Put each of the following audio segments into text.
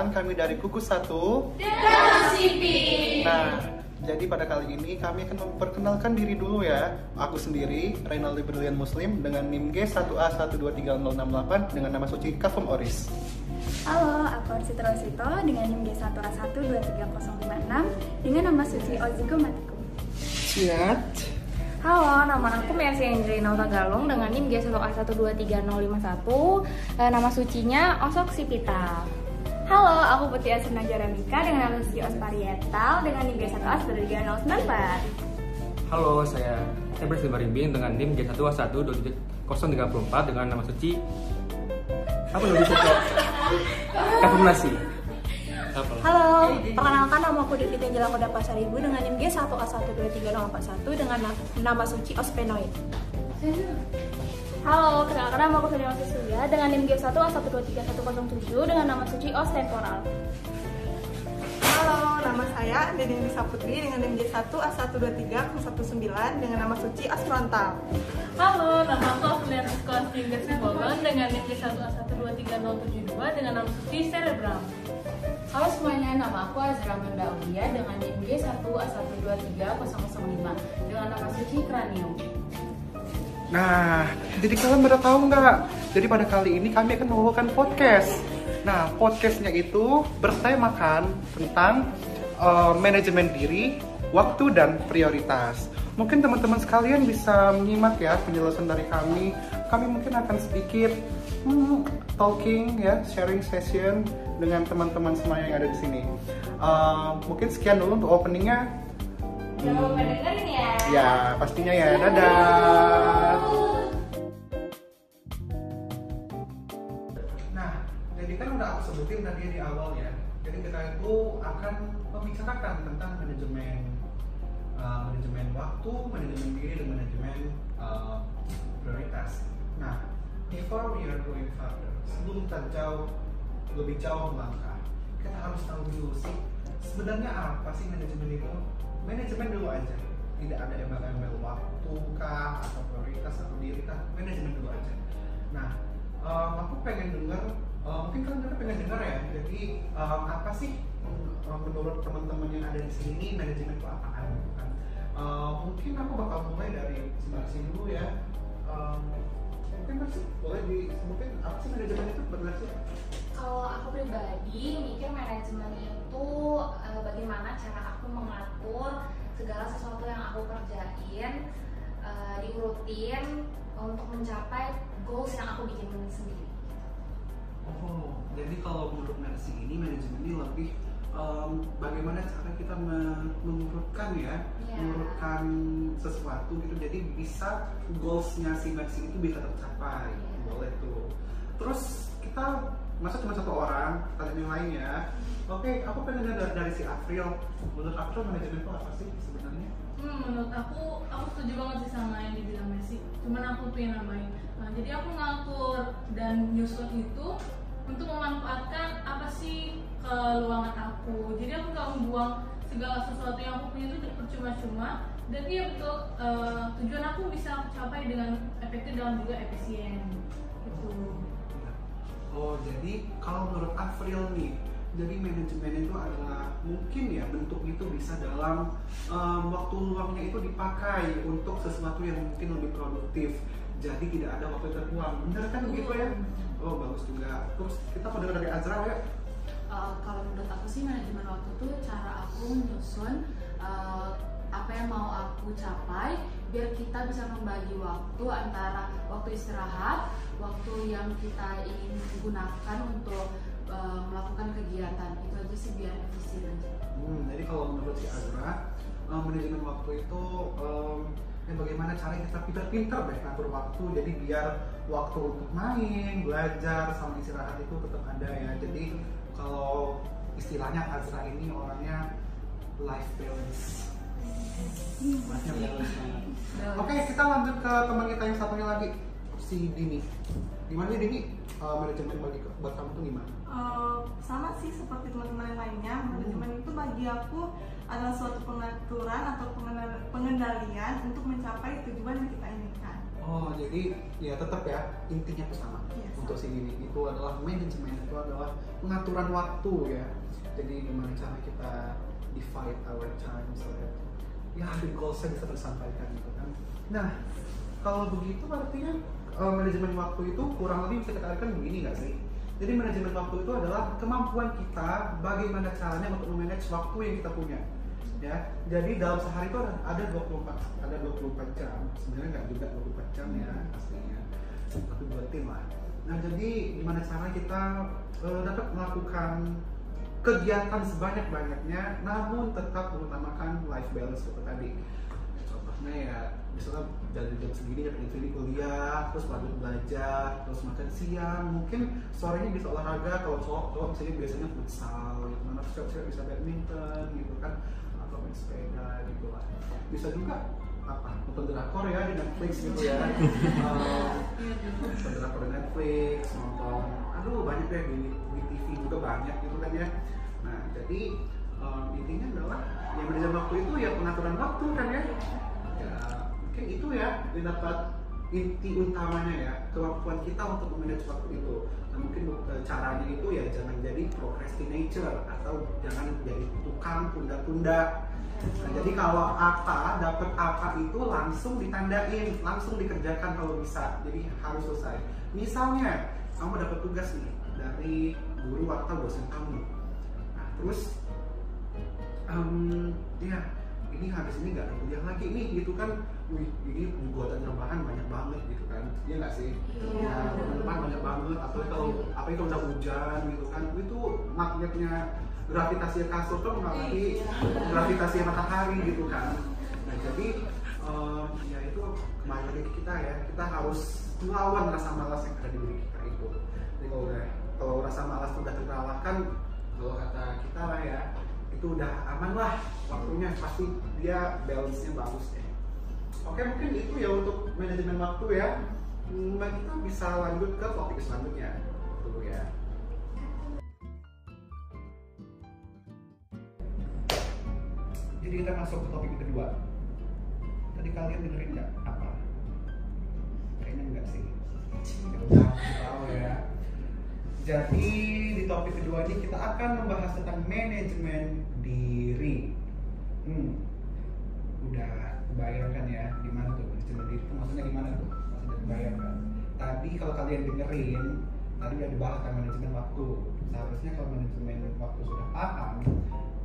Perkenalkan kami dari Kukus 1 dan CP. Nah, jadi pada kali ini kami akan memperkenalkan diri dulu ya. Aku sendiri, Reynaldi Brilliant Muslim dengan NIM G1A1230068 dengan nama suci Kafum Oris. Halo, aku Arsita Rosito dengan NIM G1A1230056 dengan nama suci Ozigo Matiku. Siap. Halo, nama aku Mercy Angelina Tagalong dengan NIM G1A1230051. Nama sucinya Osok Sipita. Halo, aku Putih Asuna Jaramika dengan nama suci Osparietal dengan NIM G1A1230094. Halo, saya Ebert Silbarimbing dengan NIM G1A12034 dengan nama suci apa lebih suka? Konfirmasi. Halo, perkenalkan nama aku Devi Tenjela Koda Pasaribu dengan NIM G1A1230041 dengan nama suci Ospenoid. Halo, kenalkan nama aku Ferdinand Susuya dengan NIM G1A1230107 dengan nama suci Os Temporal. Halo, nama saya Deddy Nisa Putri dengan NIM G1A1230019 dengan nama suci Os Frontal. Halo, nama aku Afilian Sekolah Tingkat Simbolon dengan NIM G1A1230072 dengan nama suci Cerebral. Halo semuanya, nama aku Azra Manda Aulia dengan NIM G1A1230005 dengan nama suci Cranium. Nah, jadi kalian pada tahu nggak? Jadi pada kali ini kami akan membawakan podcast. Nah, podcastnya itu bertemakan tentang manajemen diri, waktu, dan prioritas. Mungkin teman-teman sekalian bisa menyimak ya penjelasan dari kami. Kami mungkin akan sedikit talking ya, sharing session dengan teman-teman semua yang ada di sini. Mungkin sekian dulu untuk openingnya. Jangan lupa dengerin ya. Ya, pastinya ya. Dadah. Nah, jadi kan udah aku sebutin tadi di awal ya. Jadi kita itu akan membicarakan tentang manajemen waktu, manajemen diri, dan manajemen prioritas. Nah, before we are going further, sebelum kita lebih jauh melangkah, kita harus tahu dulu sih sebenarnya apa sih manajemen itu. Manajemen dulu aja, tidak ada embel-embel waktu kah atau prioritas atau diri kah, manajemen dulu aja. Nah, aku pengen dengar, mungkin kalian pengen dengar ya. Jadi apa sih menurut teman-teman yang ada di sini manajemen itu apaan? Kan? Mungkin aku bakal mulai dari sebelah sini dulu ya. Mungkin boleh mungkin apa sih manajemen itu benar sih? Kalau aku pribadi mikir manajemen itu bagaimana cara aku mengatur segala sesuatu yang aku kerjain, diurutin untuk mencapai goals yang aku bikin sendiri. Oh, jadi kalau menurut Mercy ini manajemen ini lebih bagaimana cara kita mengurutkan ya, mengurutkan sesuatu gitu, jadi bisa goalsnya si Mercy itu bisa tercapai. Boleh tuh. Terus kita masa cuma satu orang, tanya yang lainnya. Oke, aku pengen dari si April. Menurut April manajemen itu apa sih sebenarnya? Menurut aku setuju banget sih sama yang dibilang Messi. Cuman aku pengen nambahin. Nah, jadi aku ngatur dan nyusun itu untuk memanfaatkan apa sih keluangan aku. Jadi aku nggak membuang segala sesuatu yang aku punya itu percuma-cuma. Dan iya betul, tujuan aku bisa aku capai dengan efektif dan juga efisien. Gitu. Oh, jadi kalau menurut April nih, jadi manajemen itu adalah mungkin ya bentuk itu bisa dalam waktu luangnya itu dipakai untuk sesuatu yang mungkin lebih produktif. Jadi tidak ada waktu terbuang. Benar kan begitu ya? Oh, bagus juga. Terus kita mau dengar dari Azra ya? Kalau menurut aku sih manajemen waktu itu cara aku menyusun apa yang mau aku capai biar kita bisa membagi waktu antara waktu istirahat, waktu yang kita ingin gunakan untuk melakukan kegiatan. Itu aja sih biar efisien aja. Jadi kalau menurut si Azra, manajemen waktu itu bagaimana cara kita pintar-pintar deh ngatur waktu, jadi biar waktu untuk main, belajar, sama istirahat itu tetap ada ya. Jadi kalau istilahnya Azra ini orangnya life balance. Oke, kita lanjut ke teman kita yang satunya lagi. si Dini. Gimana nih Dini, manajemen buat kamu tuh gimana? Sama sih seperti teman-teman yang lainnya, manajemen itu bagi aku adalah suatu pengaturan atau pengendalian untuk mencapai tujuan yang kita inginkan. Oh, jadi ya tetap ya intinya tuh sama. Yes. Untuk si Dini itu adalah manajemen, itu adalah pengaturan waktu ya. Jadi gimana cara kita divide our time misalnya. Ya, the goals-nya bisa tersampaikan gitu kan. Nah, kalau begitu artinya manajemen waktu itu kurang lebih bisa kita artikan begini nggak sih? Jadi manajemen waktu itu adalah kemampuan kita bagaimana caranya untuk memanage waktu yang kita punya. Ya, jadi dalam sehari itu ada 24 jam. Sebenarnya nggak juga 24 jam ya pastinya, tapi buatin lah. Nah, jadi gimana cara kita dapat melakukan kegiatan sebanyak-banyaknya, namun tetap mengutamakan life balance seperti tadi. Contohnya ya, misalnya dari jam segini jam ini kuliah, terus lanjut belajar, terus makan siang, mungkin sorenya bisa olahraga. Kalau cowok misalnya biasanya futsal, gitu, mana cewek bisa badminton, gitu kan, atau main sepeda, gitu lah. Bisa juga apa? Nonton drakor ya di Netflix gitu ya. Nonton drakor di Netflix, nonton, banyak deh di TV juga banyak gitu kan ya. Nah, jadi intinya adalah yang manajemen waktu itu ya pengaturan waktu kan ya. Ya, mungkin itu ya yang dapat inti utamanya ya, kemampuan kita untuk memanage waktu itu. Nah, mungkin caranya itu ya jangan jadi procrastinator atau jangan jadi tukang tunda-tunda. Nah, jadi kalau dapat apa itu langsung ditandain, langsung dikerjakan kalau bisa. Jadi harus selesai. Misalnya kamu dapat tugas nih dari guru atau dosen kamu. Nah, terus ya ini habis ini nggak ada kuliah lagi nih gitu kan. Wih, ini buatan rebahan banyak banget gitu kan. Iya nggak sih? Ya, rebahan banyak banget. Kalau udah hujan gitu kan, itu magnetnya gravitasi kasur tuh mengalami gravitasi matahari gitu kan. Nah, jadi ya itu kembali lagi kita ya, kita harus melawan rasa malas yang ada di diri kita itu. Jadi kalau rasa malas itu udah terkalahkan, kalau kata kita lah ya, itu udah aman lah waktunya, pasti dia balance-nya bagus deh. Oke, mungkin itu ya untuk manajemen waktu ya. Kita bisa lanjut ke topik selanjutnya dulu ya. Jadi kita masuk ke topik kedua. Tadi kalian dengerin nggak apa? Kayaknya enggak sih. Udah tahu ya. Jadi di topik kedua ini kita akan membahas tentang manajemen diri. Udah kebayangkan ya gimana tuh manajemen diri itu maksudnya gimana tuh? Maksudnya kebayangkan. Tadi kalau kalian dengerin, tadi udah dibahas tentang manajemen waktu. Seharusnya kalau manajemen waktu sudah paham,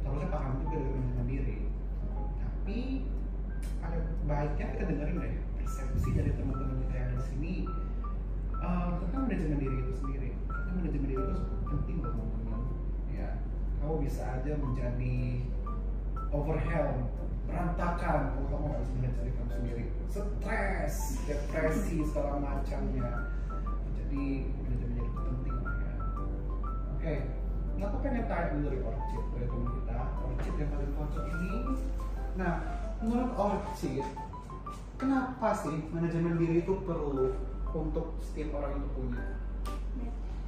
harusnya paham juga dengan manajemen diri. Tapi ada baiknya kita dengerin deh persepsi dari teman-teman kita yang di sini tentang manajemen diri itu sendiri. Karena manajemen diri itu penting buat teman-teman. Ya, kamu bisa aja menjadi overwhelmed, berantakan kalau kamu nggak bisa manage diri kamu sendiri, stres, depresi segala macamnya. Jadi manajemen diri itu penting lah ya. Oke, aku pengen tanya dulu dari Orchid, dari teman kita, Orchid yang paling cocok ini. Nah, menurut Orchid, kenapa sih manajemen diri itu perlu untuk setiap orang itu punya?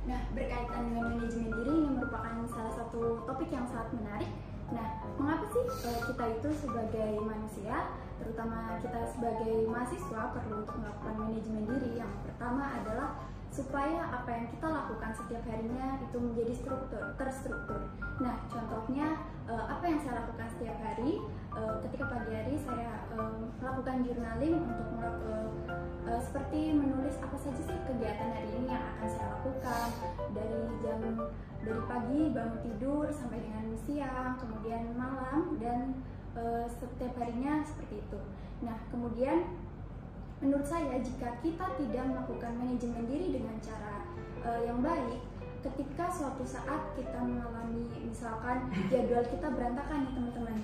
Nah, berkaitan dengan manajemen diri ini merupakan salah satu topik yang sangat menarik. Nah, mengapa sih kita itu sebagai manusia, terutama kita sebagai mahasiswa perlu untuk melakukan manajemen diri? Yang pertama adalah supaya apa yang kita lakukan setiap harinya itu menjadi terstruktur. Nah, contohnya apa yang saya lakukan setiap hari, ketika pagi hari saya melakukan journaling untuk seperti menulis apa saja sih kegiatan hari ini yang akan saya lakukan dari pagi bangun tidur sampai dengan siang, kemudian malam, dan setiap harinya seperti itu. Nah, kemudian menurut saya jika kita tidak melakukan manajemen diri dengan cara yang baik, ketika suatu saat kita mengalami misalkan jadwal kita berantakan nih teman-teman.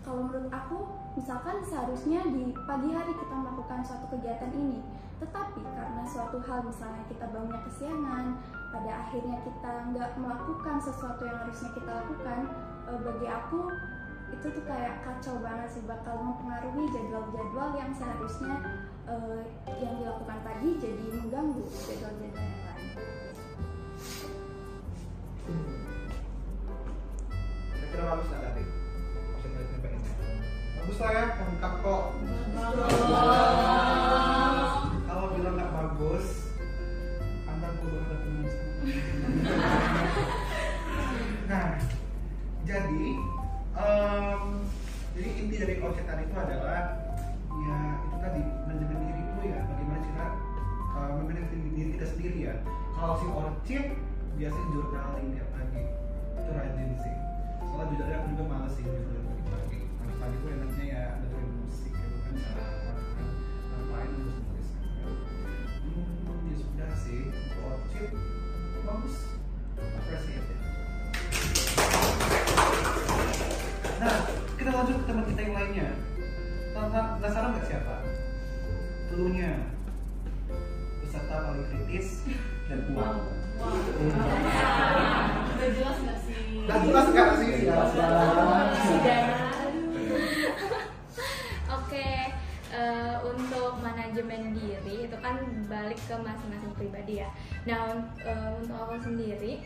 Kalau menurut aku, misalkan seharusnya di pagi hari kita melakukan suatu kegiatan ini, tetapi karena suatu hal misalnya kita bangunnya kesiangan, pada akhirnya kita nggak melakukan sesuatu yang harusnya kita lakukan, bagi aku itu tuh kayak kacau banget sih, bakal mempengaruhi jadwal-jadwal yang seharusnya yang dilakukan pagi jadi mengganggu jadwal-jadwal yang lain. Kira-kira bagus nggak tadi? Bisa nyobain ya? Bagus lah ya, lengkap kok. Kalau bilang nggak bagus, Anda perlu ada teman. Nah, jadi inti dari orcetan itu adalah ya itu tadi manajemen diri itu ya, bagaimana cara memanage diri kita sendiri ya. Kalau si orcit biasanya journaling tiap pagi, itu rajin sih. Soalnya jujur aku juga males sih journaling pagi-pagi. Pagi itu enaknya ya dengerin musik gitu kan, sarapan kan, ngapain terus nulis kan. Ya sudah sih, untuk orcit bagus, apresiasi ya. Nah, kita lanjut ke teman kita yang lainnya. Penasaran nggak siapa? Cluenya peserta paling kritis dan uang. Udah jelas nggak sih? Udah jelas nggak sih? Sudah. Oke, untuk manajemen diri itu kan balik ke masing-masing pribadi ya. Nah, untuk aku sendiri,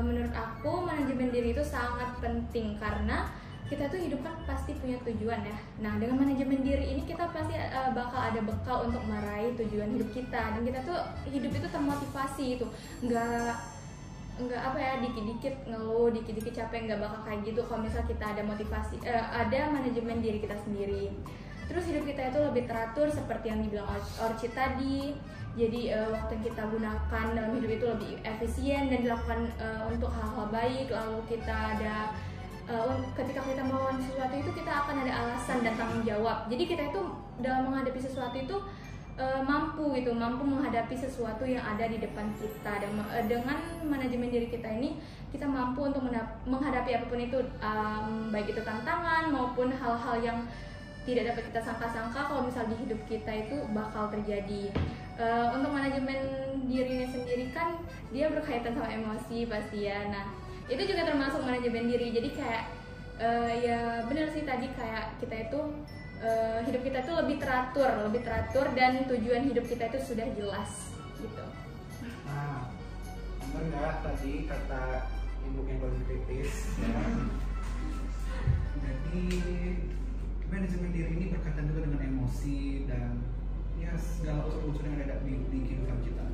menurut aku manajemen diri itu sangat penting karena kita tuh hidup kan pasti punya tujuan ya. Nah, dengan manajemen diri ini kita pasti bakal ada bekal untuk meraih tujuan hidup kita, dan kita tuh hidup itu termotivasi itu. Enggak apa ya, dikit-dikit ngeluh, dikit-dikit capek, nggak bakal kayak gitu kalau misal kita ada motivasi, ada manajemen diri kita sendiri. Terus hidup kita itu lebih teratur seperti yang dibilang Orchid tadi. Jadi waktu yang kita gunakan dalam hidup itu lebih efisien dan dilakukan untuk hal-hal baik. Lalu kita ada ketika kita melakukan sesuatu itu kita akan ada alasan dan tanggung jawab. Jadi kita itu dalam menghadapi sesuatu itu mampu menghadapi sesuatu yang ada di depan kita. Dan dengan manajemen diri kita ini kita mampu untuk menghadapi apapun itu, baik itu tantangan maupun hal-hal yang tidak dapat kita sangka-sangka kalau misal di hidup kita itu bakal terjadi. Untuk manajemen dirinya sendiri kan dia berkaitan sama emosi pasti ya. Nah, itu juga termasuk manajemen diri. Jadi kayak ya benar sih tadi, kayak kita itu hidup kita tuh lebih teratur dan tujuan hidup kita itu sudah jelas gitu. Nah, benar tadi kata ibu yang paling kritis ya. Jadi manajemen diri ini berkaitan juga dengan emosi dan ya segala unsur-unsur yang ada di kehidupan kita.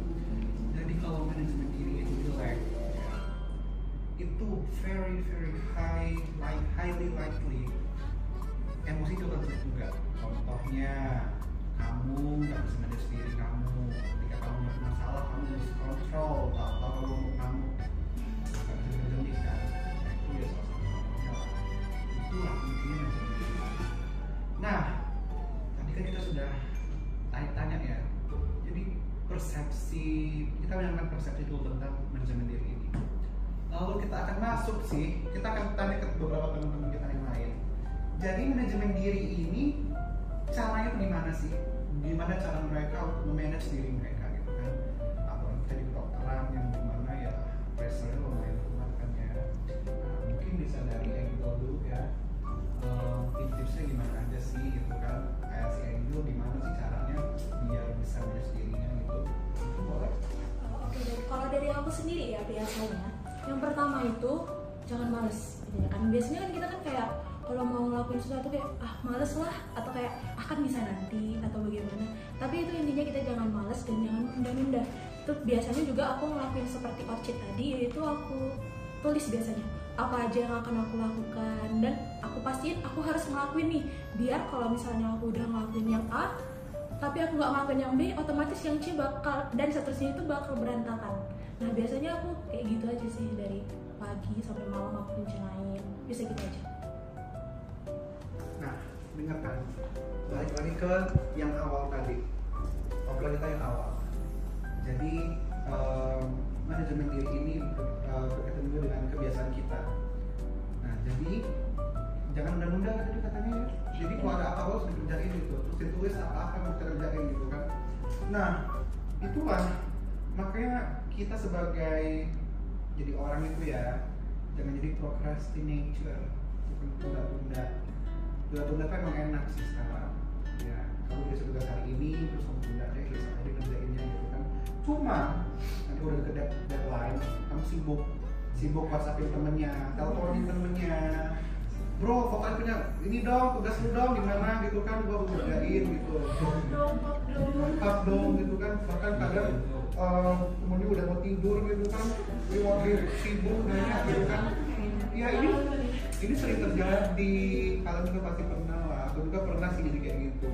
Jadi kalau manajemen diri itu jelek, itu very highly likely emosi itu akan terjadi juga. Contohnya kamu nggak bisa manage diri kamu. Ketika kamu punya masalah, kamu harus kontrol. Kalau kamu nggak bisa menjadi kan, itu ya salah satu contohnya. Itulah intinya manajemen diri. Nah, tadi kan kita sudah tanya ya. Jadi persepsi, kita menyampaikan persepsi dulu tentang manajemen diri ini. Lalu kita akan masuk sih, kita akan tanya ke beberapa teman-teman kita yang lain. Jadi manajemen diri ini caranya gimana sih? Gimana cara mereka memanage diri mereka gitu kan? Apalagi kita di kedokteran yang dimana ya pressure-nya lumayan kuat kan ya. Nah, mungkin bisa dari Angel dulu ya. Tips-tipsnya gimana aja sih gitu kan? Kayak si Angel gimana sih caranya biar bisa manage dirinya gitu? Itu boleh? Oke, kalau dari aku sendiri ya biasanya, yang pertama itu jangan males gitu ya kan. Biasanya kan kita kan kayak kalau mau ngelakuin sesuatu kayak males lah, atau kayak akan bisa nanti atau bagaimana. Tapi itu intinya kita jangan males dan jangan nunda-nunda. Itu biasanya juga aku ngelakuin seperti Orchid tadi, yaitu aku tulis biasanya apa aja yang akan aku lakukan, dan aku pastiin aku harus ngelakuin nih, biar kalau misalnya aku udah ngelakuin yang A tapi aku nggak ngelakuin yang B, otomatis yang C bakal, dan seterusnya itu bakal berantakan. Nah biasanya aku kayak gitu aja sih, dari pagi sampai malam aku rencanain, bisa gitu aja. Nah, dengar kan, balik lagi ke yang awal tadi, obrolan kita yang awal. Jadi manajemen diri ini berkaitan juga dengan kebiasaan kita. Nah, jadi jangan nunda-nunda tadi katanya ya. Jadi kalau ada apa-apa harus dikerjain gitu, terus ditulis apa-apa yang harus dikerjain gitu kan. Nah, itulah makanya kita sebagai jadi orang itu ya, jangan jadi procrastinator, bukan tunda-tunda. Tunda-tunda itu emang enak sih sekarang. Ya, kamu dikasih tugas hari ini terus kamu tunda deh besok aja kerjainnya gitu kan. Cuma nanti udah deket deadline kamu sibuk WhatsAppin temennya, teleponin temennya, bro fotonya punya ini dong, tugas lu dong gimana gitu kan, gua harus kerjain gitu, lengkap dong gitu kan. Bahkan kadang temennya udah mau tidur gitu kan, dia lagi sibuk nanya gitu kan. Ya ini sering terjadi, kalian juga pasti pernah lah, aku juga pernah sih jadi kayak gitu.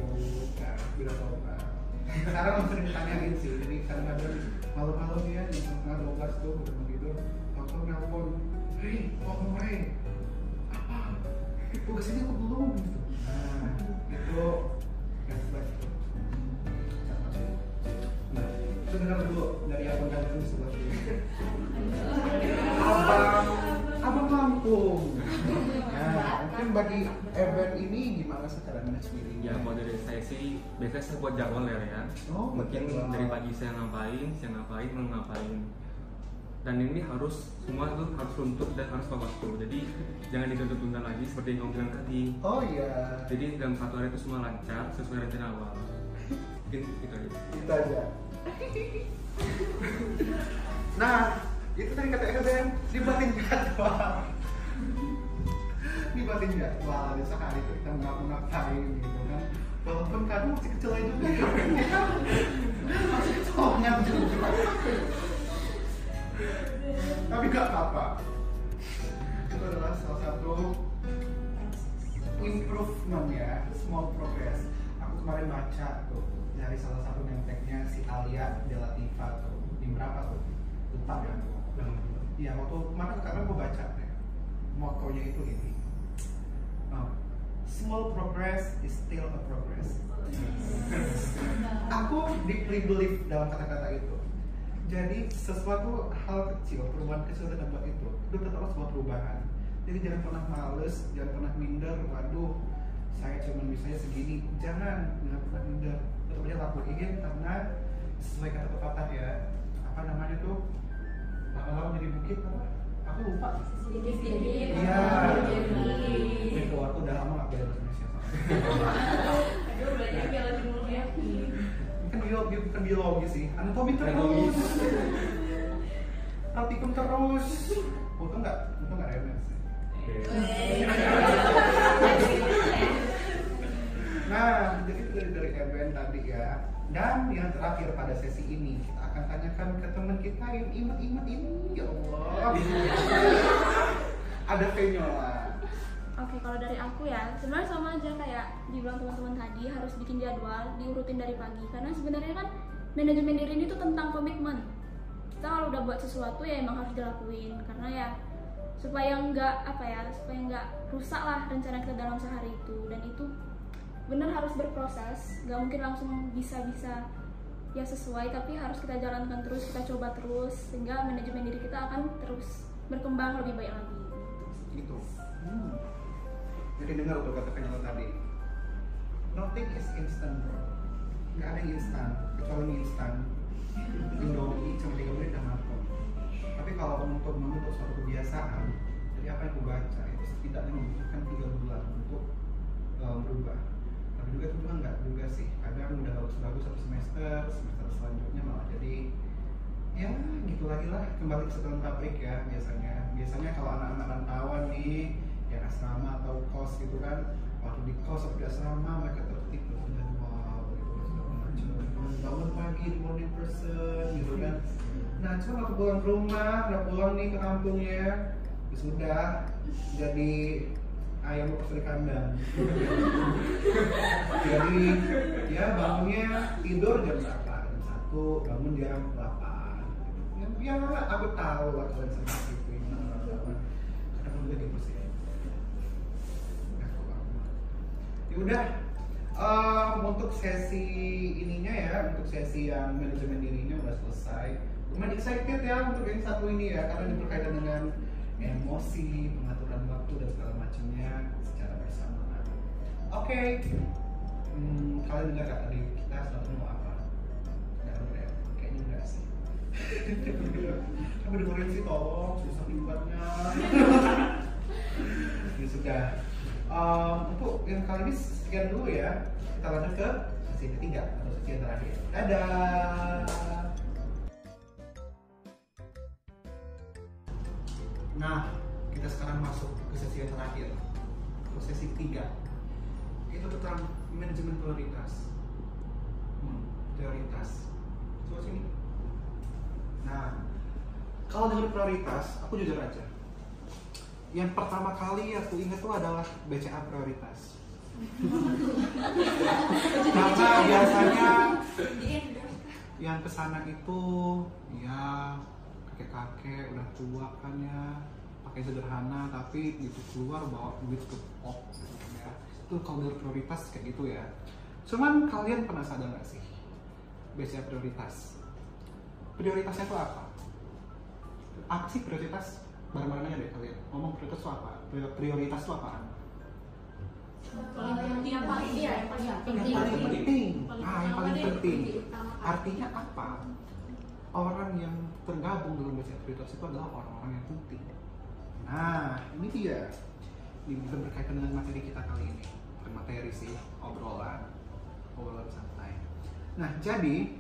Nah, udah tau kan. Sekarang aku sering ditanyain sih, jadi kadang-kadang malam-malam ya, di setengah 12 tuh udah mau tidur, aku nelpon, hei, apa? Tugas ini aku belum gitu. Nah, itu red flag tuh. Nah, itu dengar dulu dari akun kalian sebelah sini. Abang Lampung. Nah, mungkin bagi event ini gimana sih cara manage diri? Ya kalau dari saya sih biasanya saya buat jadwal ya. Oh, mungkin jadwal. dari pagi saya ngapain, malam ngapain. Dan ini harus semua itu harus runtuh dan harus tepat waktu. Jadi jangan ditunda-tunda lagi seperti yang kamu bilang tadi. Oh iya. Jadi dalam satu hari itu semua lancar sesuai rencana awal. Mungkin itu aja. Itu aja. Nah, itu tadi kata Eden, dibuatin jadwal. Dibuatin jadwal, besok hari itu kita ngapain gitu kan. Walaupun kadang masih kecil aja juga ya. Masih kecolongan juga. Tapi gak apa-apa. Itu adalah salah satu improvement ya, small progress. Aku kemarin baca tuh dari salah satu menteknya si Alia De Latifah tuh. Di berapa tuh? Lupa ya. Iya, waktu kemarin karena gue baca deh. Motonya itu ini. Small progress is still a progress. Aku deeply believe dalam kata-kata itu. Jadi sesuatu hal kecil, perubahan kecil dalam buat itu tetap sebuah perubahan. Jadi jangan pernah males, jangan pernah minder. Waduh, saya cuma bisanya segini. Jangan pernah minder. Tetap aja lakuin karena sesuai kata pepatah ya. Apa namanya tuh? Lama-lama jadi bukit apa? Aku lupa. Sedikit-sedikit. Iya. Itu aku udah lama nggak belajar bahasa Indonesia. Aduh, belajar biologi dulu ya. Bukan biologi sih, anatomi terus. Praktikum terus. Untung nggak remes sih. Nah, jadi itu dari event tadi ya. Dan yang terakhir pada sesi ini kita akan tanyakan ke teman kita yang imut-imut ini, ya Allah. Ada Venyola. Oke, kalau dari aku ya, sebenarnya sama aja kayak dibilang teman-teman tadi, harus bikin jadwal, diurutin dari pagi. Karena sebenarnya kan manajemen diri ini tuh tentang komitmen. Kita kalau udah buat sesuatu ya emang harus dilakuin. Karena ya supaya nggak rusak lah rencana kita dalam sehari itu. Dan itu benar harus berproses, nggak mungkin langsung bisa ya sesuai, tapi harus kita jalankan terus, kita coba terus, sehingga manajemen diri kita akan terus berkembang lebih baik lagi. Gitu. Jadi dengar tuh kata Venyola tadi. Nothing is instant bro. Nggak ada yang instan, kecuali mie instan. Indomie cuma 3 menit udah matang. Tapi kalau untuk membentuk suatu kebiasaan, dari apa yang aku baca itu setidaknya membutuhkan 3 bulan untuk berubah. Tapi juga itu juga nggak juga sih. Kadang udah bagus-bagus 1 semester selanjutnya malah jadi ya gitu lagi lah, kembali ke setelan pabrik ya biasanya. Biasanya kalau anak-anak rantauan nih yang asrama atau kos gitu kan, waktu di kos atau di asrama mereka tertib berjadwal gitu segala macam, bangun pagi di morning person gitu kan. Nah cuma waktu pulang ke rumah, udah pulang nih ke kampungnya, ya sudah jadi ayam lepas dari kandang. Jadi ya bangunnya tidur jam berapa? Jam 1, bangun jam 8. Ya aku tahu lah kalian seperti itu ini teman-teman. Kadang juga gitu sih. Ya udah, untuk sesi ininya ya, untuk sesi yang manajemen dirinya udah selesai. Lumayan excited ya untuk yang satu ini ya, karena ini berkaitan dengan emosi, pengaturan waktu dan segala macamnya secara bersamaan. Oke. Kalian dengar gak tadi kita selalu mau apa? Gak ada ya? Kayaknya enggak sih. Kamu dengerin sih tolong, susah dibuatnya. Ya sudah. Untuk yang kali ini sekian dulu ya. Kita lanjut ke sesi yang ketiga atau sesi yang terakhir. Dadah. Nah, kita sekarang masuk ke sesi yang terakhir, ke sesi ketiga. Itu tentang manajemen prioritas. Prioritas. Coba sini. Nah, kalau dengan prioritas, aku jujur aja. Yang pertama kali aku ingat tuh adalah BCA prioritas. Karena biasanya yang kesana itu ya kakek-kakek udah tua kan ya, pakai sederhana tapi gitu keluar bawa duit ke pop ya. Itu kalau dari prioritas kayak gitu ya. Cuman kalian pernah sadar nggak sih BCA prioritas? Prioritasnya itu apa? Apa sih prioritas? Bareng-bareng aja deh kalian ngomong prioritas itu apa? Prioritas itu apaan? Yang paling penting. Nah, yang paling penting. Artinya apa? Orang yang tergabung dalam BCA prioritas itu adalah orang-orang yang penting. Nah, ini dia. Ini juga berkaitan dengan materi kita kali ini. Bukan materi sih, obrolan santai. Nah, jadi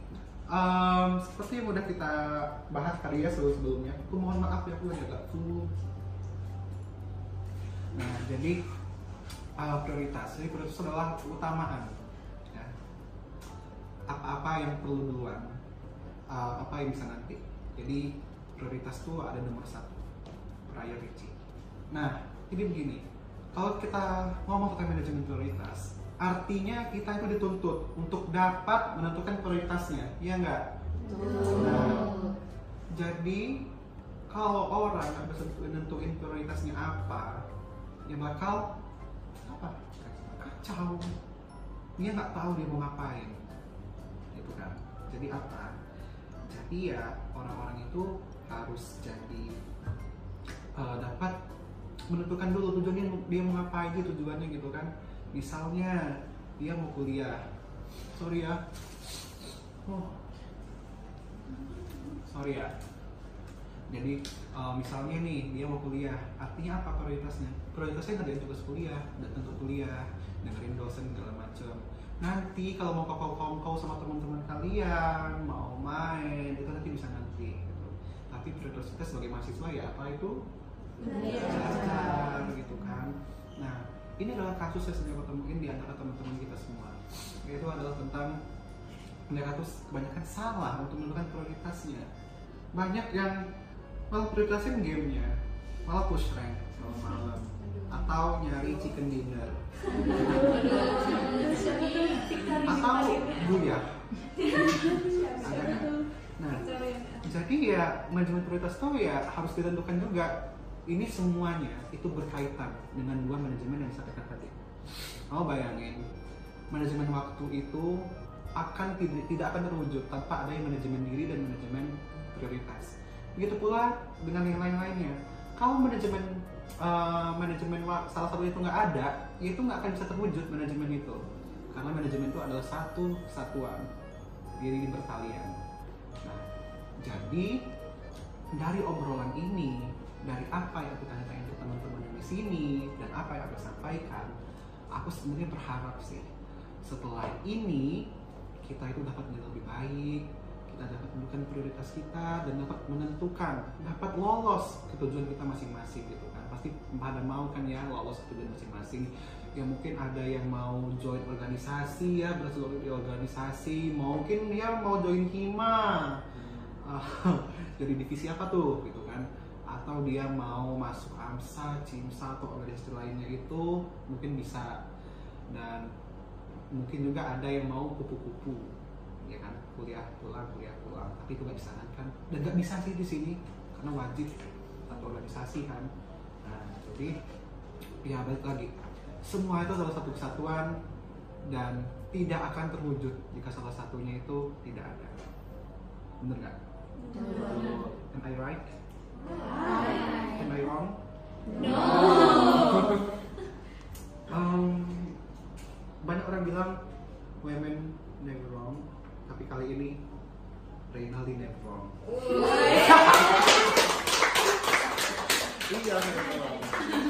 seperti yang udah kita bahas tadi ya sebelumnya. Aku mohon maaf ya, aku agak flu. Nah, jadi prioritas. Jadi prioritas adalah keutamaan. Ya. Apa-apa yang perlu duluan, apa yang bisa nanti. Jadi prioritas itu ada nomor 1, priority. Nah, jadi begini. Kalau kita ngomong tentang manajemen prioritas, artinya kita itu dituntut untuk dapat menentukan prioritasnya, iya nggak? Nah, jadi kalau orang nggak bisa menentuin prioritasnya apa, ya bakal apa? Kacau. Dia nggak tahu dia mau ngapain, gitu kan? Jadi apa? Jadi ya orang-orang itu harus jadi dapat menentukan dulu tujuannya dia mau ngapain gitu, tujuannya gitu kan. Misalnya dia mau kuliah, sorry ya, jadi misalnya nih dia mau kuliah, artinya apa prioritasnya? Prioritasnya ngerjain tugas kuliah, datang ke kuliah, dengerin dosen segala macam. Nanti kalau mau kongkow sama teman-teman kalian, mau main, itu nanti bisa nanti. Gitu. Tapi prioritas kita sebagai mahasiswa ya apa itu? Belajar, gitu kan. Nah, ini adalah kasus yang sering ketemuin di antara teman-teman kita semua. Yaitu adalah tentang mereka tuh kebanyakan salah untuk menentukan prioritasnya. Banyak yang malah prioritasin gamenya, malah push rank malam-malam, atau nyari chicken dinner, atau buyah. Ada kan? Nah, jadi ya manajemen prioritas tuh ya harus ditentukan juga. Ini semuanya itu berkaitan dengan dua manajemen yang disampaikan tadi. Mau bayangin, manajemen waktu itu tidak akan terwujud tanpa adanya manajemen diri dan manajemen prioritas. Begitu pula dengan yang lain-lainnya. Kalau manajemen salah satu itu nggak ada, itu nggak akan bisa terwujud manajemen itu. Karena manajemen itu adalah satu kesatuan, diri berkalian. Nah, jadi dari obrolan ini, dari apa yang aku tanya-tanya ke teman-teman di sini dan apa yang aku sampaikan, aku sebenarnya berharap sih setelah ini kita itu dapat menjadi lebih baik, kita dapat menentukan prioritas kita dan dapat lolos ke tujuan kita masing-masing gitu kan. Pasti pada mau kan ya lolos ke tujuan masing-masing. Ya mungkin ada yang mau join organisasi ya, berhasil di organisasi, mungkin dia mau join hima, jadi divisi apa tuh gitu kan. Atau dia mau masuk AMSA, CIMSA atau organisasi lainnya itu mungkin bisa. Dan mungkin juga ada yang mau kupu-kupu, ya kan, kuliah pulang, tapi itu nggak disarankan dan nggak bisa sih di sini karena wajib atau organisasi kan. Nah, jadi ya balik lagi, semua itu salah satu kesatuan dan tidak akan terwujud jika salah satunya itu tidak ada. Bener nggak? Am I right? Am I wrong? No. Banyak orang bilang women never wrong, tapi kali ini Reynaldi never wrong. Iya,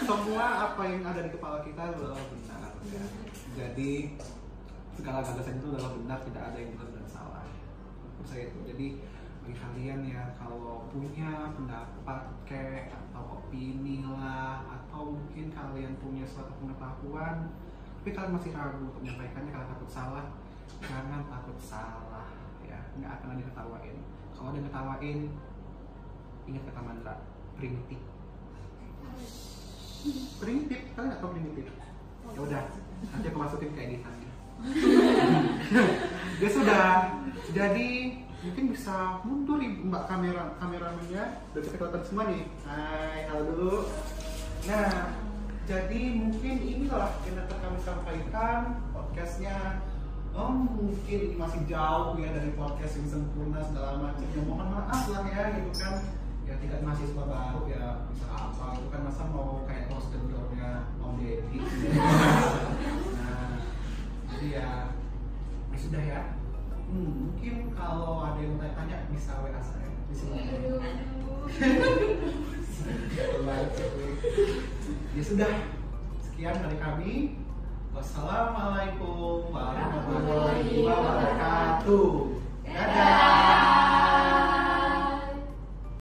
semua apa yang ada di kepala kita adalah benar. Ya. Jadi segala gagasan itu adalah benar, tidak ada yang benar dan salah. Menurut saya itu. Jadi bagi kalian ya kalau punya pendapat kayak atau opini lah, atau mungkin kalian punya suatu pengetahuan tapi kalian masih ragu untuk menyampaikannya karena takut salah, jangan takut salah ya, nggak akan ada ketawain. Kalau ada ketawain, ingat kata mantra primitif. Primitif, kalian nggak tahu primitif? Ya udah, nanti aku masukin ke editannya. Ya sudah, jadi mungkin bisa mundur mbak kameramennya, udah bisa kelihatan semua nih. Hai, halo dulu. Nah, jadi mungkin inilah yang dapat kami sampaikan podcastnya. Mungkin masih jauh ya dari podcast yang sempurna segala macam. Ya mohon maaf lah ya gitu kan. Ya tidak mahasiswa baru ya bisa apa gitu kan, masa mau kayak close the door-nya Om Deddy. Nah, jadi ya sudah ya. Mungkin kalau ada yang mau tanya bisa WA saya di sini. Ya sudah, sekian dari kami. Wassalamualaikum warahmatullahi wabarakatuh.